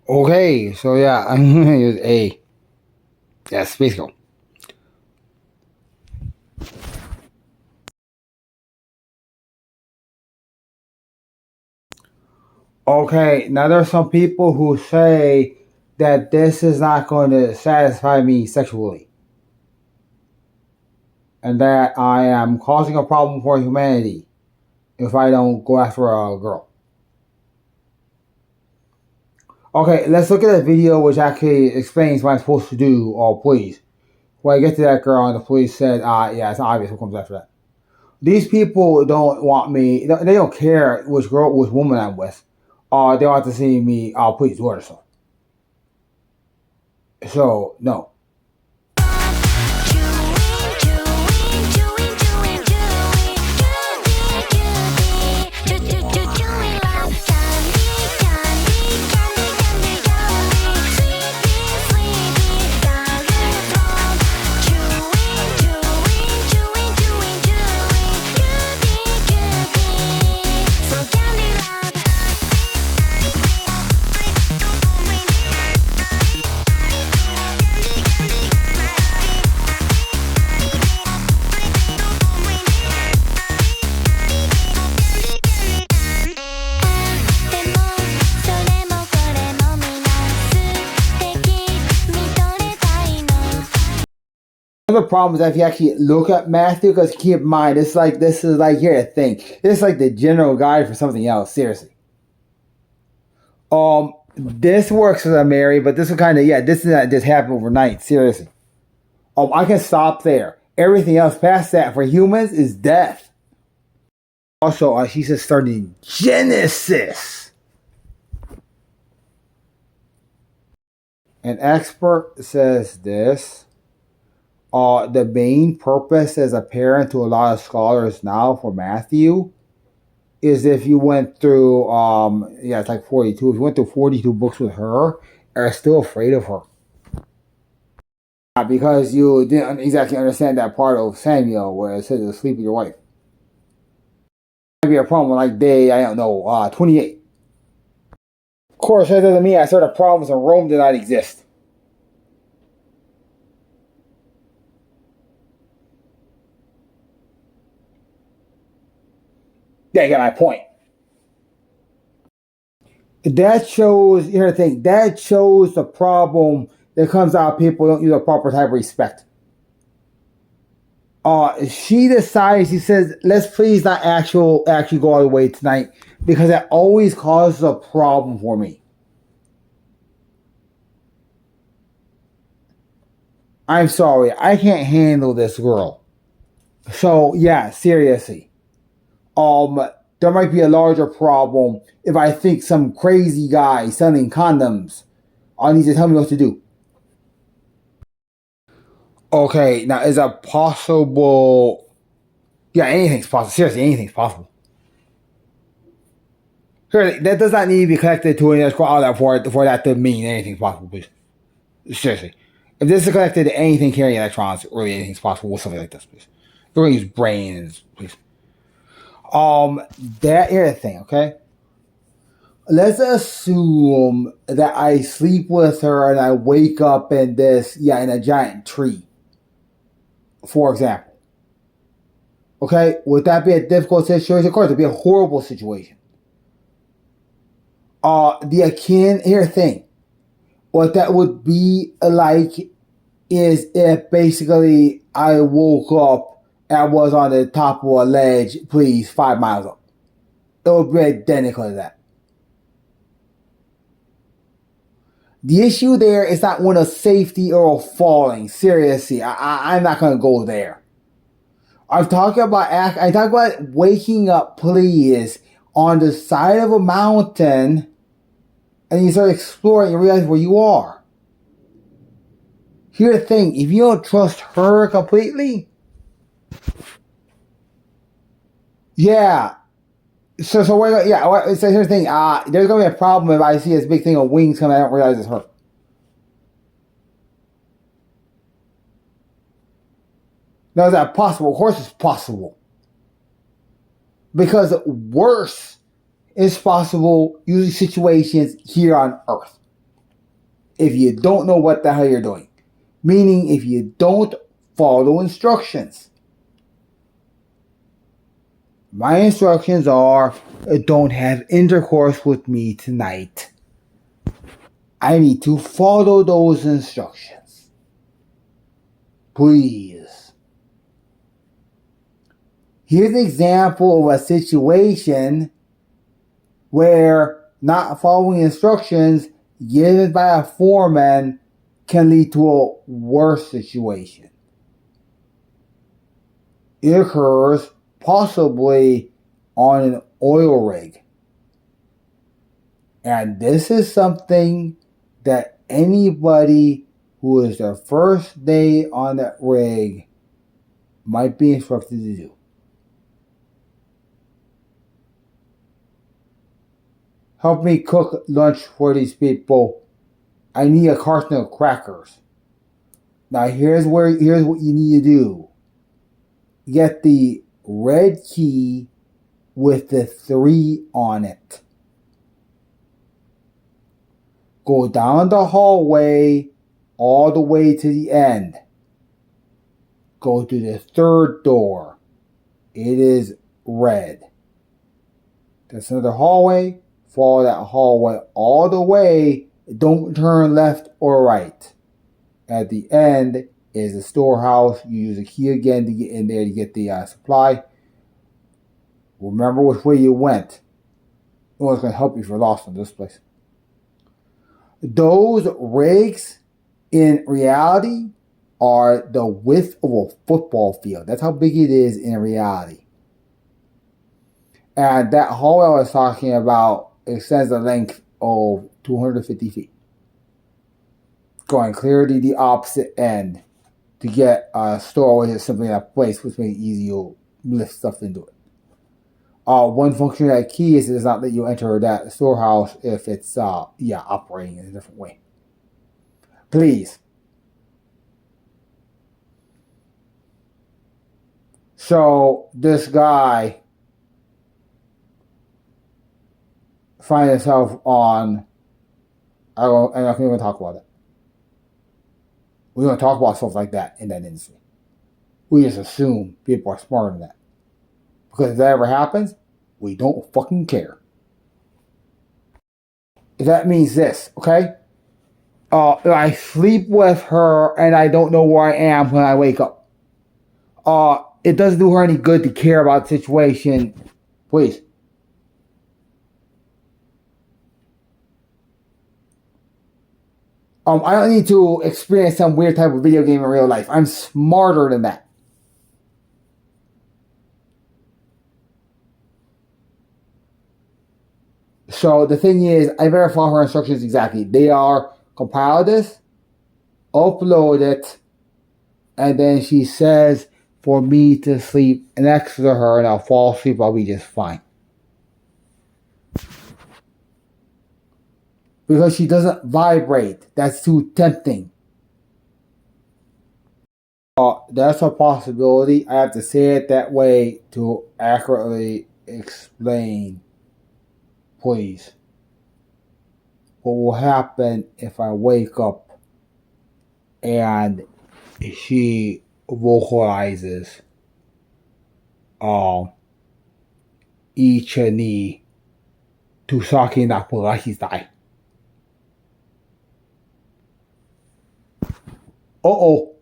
Okay, so yeah, I'm gonna use A. Yeah, Space Girl. Okay, now there's some people who say that this is not going to satisfy me sexually, and that I am causing a problem for humanity if I don't go after a girl. Okay, let's look at a video which actually explains what I'm supposed to do. Oh, please. When I get to that girl and the police said, yeah, it's obvious what comes after that. These people don't want me, they don't care which girl, which woman I'm with. They want to see me, please do it or so. So, no. The problem is that if you actually look at Matthew, because keep in mind, this is like here the thing. This is like the general guide for something else. Seriously. This works as a Mary, but this is kind of this is not just happen overnight. Seriously. I can stop there. Everything else past that for humans is death. Also, she says starting Genesis. An expert says this. The main purpose as apparent to a lot of scholars now for Matthew is if you went through, it's like 42. If you went through 42 books with her, are still afraid of her. Because you didn't exactly understand that part of Samuel where it says to sleep with your wife. Might be a problem like day, 28. Of course, that doesn't mean I saw the problems in Rome did not exist. Yeah, you got my point. That shows, here's the thing, that shows the problem that comes out of people don't use a proper type of respect. She decides, she says, let's please not actually go all the way tonight because that always causes a problem for me. I'm sorry, I can't handle this girl. So yeah, seriously. There might be a larger problem if I think some crazy guy selling condoms needs to tell me what to do. Okay, now is that possible? Yeah, anything's possible. Seriously, anything's possible. Seriously, that does not need to be connected to any for that to mean anything's possible, please. Seriously. If this is connected to anything carrying electrons, really anything's possible with something like this, please. We're gonna use brains, please. That is the thing, okay? Let's assume that I sleep with her and I wake up in in a giant tree, for example. Okay? Would that be a difficult situation? Of course, it'd be a horrible situation. Here's the thing. What that would be like is if basically I woke up and I was on the top of a ledge, please, 5 miles up. It would be identical to that. The issue there is not one of safety or falling. Seriously, I'm not going to go there. I'm talking about waking up, please, on the side of a mountain, and you start exploring and realize where you are. Here's the thing: if you don't trust her completely, yeah. So here's the thing. There's gonna be a problem if I see this big thing of wings coming. I don't realize it's her. Now, is that possible? Of course, it's possible. Because worse is possible using situations here on Earth. if you don't know what the hell you're doing. Meaning if you don't follow instructions. My instructions are, don't have intercourse with me tonight. I need to follow those instructions. Please. Here's an example of a situation where not following instructions given by a foreman can lead to a worse situation. It occurs possibly on an oil rig. And this is something that anybody who is their first day on that rig might be instructed to do. Help me cook lunch for these people. I need a carton of crackers. Now here's what you need to do. Get the red key with the 3 on it. Go down the hallway all the way to the end. Go to the 3rd door. It is red. That's another hallway. Follow that hallway all the way. Don't turn left or right. At the end is the storehouse. You use the key again to get in there to get the supply. Remember which way you went. No one's going to help you if you're lost in this place. Those rigs, in reality, are the width of a football field. That's how big it is in reality. And that hallway I was talking about extends the length of 250 feet. Going clear to the opposite end to get a store which is simply a place which makes it easy to lift stuff into it. One function of that key is it does not let you enter that storehouse if it's operating in a different way. Please. So this guy finds himself on. I'm not even talk about it. We don't talk about stuff like that in that industry. We just assume people are smarter than that. Because if that ever happens, we don't fucking care. That means this, okay? I sleep with her and I don't know where I am when I wake up. It doesn't do her any good to care about the situation. Please. I don't need to experience some weird type of video game in real life. I'm smarter than that. So the thing is, I better follow her instructions exactly. They are compile this, upload it, and then she says for me to sleep next to her and I'll fall asleep, I'll be just fine. Because she doesn't vibrate. That's too tempting. That's a possibility. I have to say it that way to accurately explain. Please. What will happen if I wake up and she vocalizes Ichani Tusaki Napulahistai. Uh-oh.